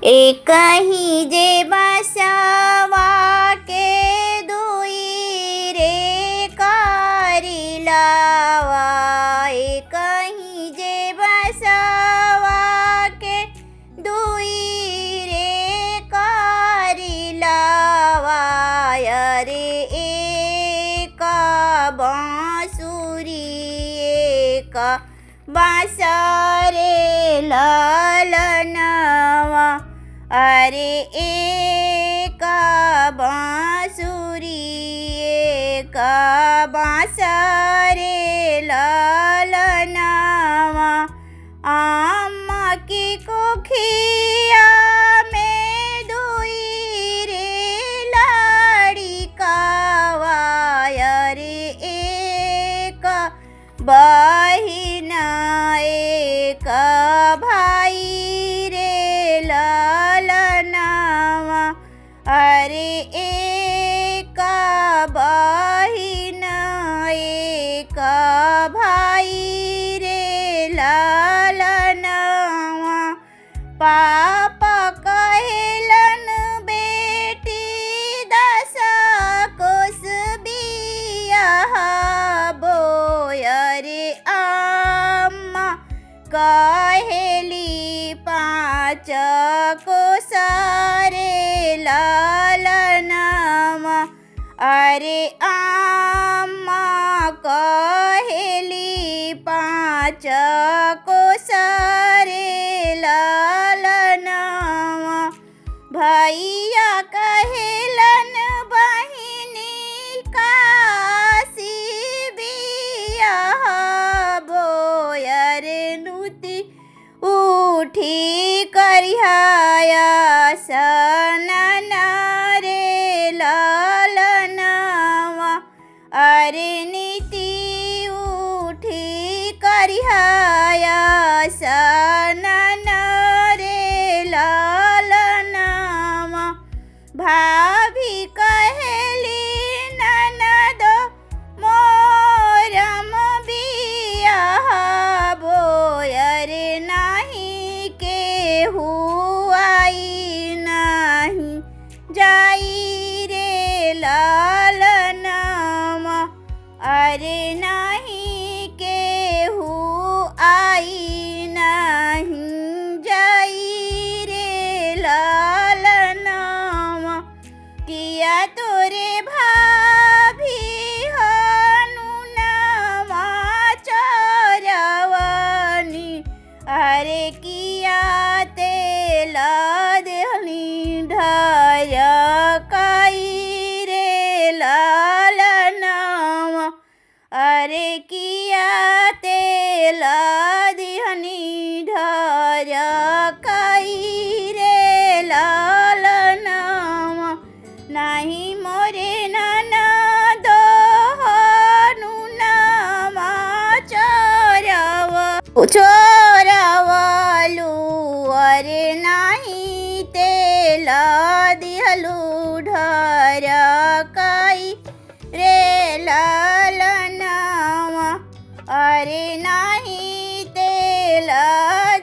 एक ही जे बसवा के दुई रे करिलावा। एक ही जे बसवा के दुई रे करिलावा। अरे एक बांसुरी एक बांसरे ललनवा। अरे एक बांसुरी एक बांसरे ललनवा। अम्मा की कुखिया में दुई रे लड़िकावा। अरे एक बहिन एक भाई रे ललनवा। अरे एक बहिन एक भाई रे ललनवा। पापा कहेलन बेटी 10 कोस बियाहबो। अरे अम्मा कहेली 5 कोस रे ललनवा। अरे अम्मा कहेली 5 कोस रे ललनवा। भैया कहेलन बहिनी काशी बियाहबो। अरे नुती उठी करिहाया सनन रे ललनवा। अरे नीति उठी करिहाया सनन रे ललनवा। भाभी कहेली ननद मोरम बियाहबो। अरे नहीं केहू आई नहीं जाई रे ललनवा। अरे नहीं केहू आई नहीं जाई रे ललनवा। किया तोरे भाभी हनुनवा चरवनी। अरे किया तेल देहनी ढरकाई रे ललनवा। अरे किया तेल दिहनी ढरकाई रे ललनवा। नहीं मोरे ननद हनुनवा चोरवलू। अरे नहीं तेल दिहलू ढरकाई रे ललनवा। अरे नहीं तेल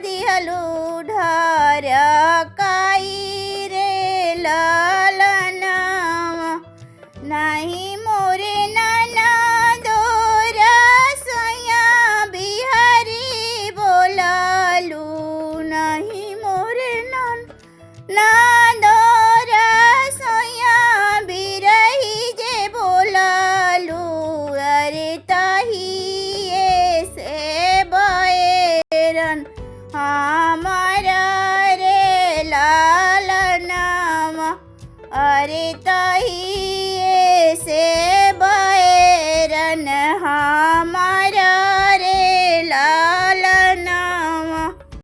दिहलू ढरकाई रे ललनवा। नहीं मोरे ननदो रसोइया बिहारी बोलालू। नहीं मोरे ननदो रसोइया बिरही जे बोलालू। अरे ताहिए से बैरन हमारा रे ललनवा। अरे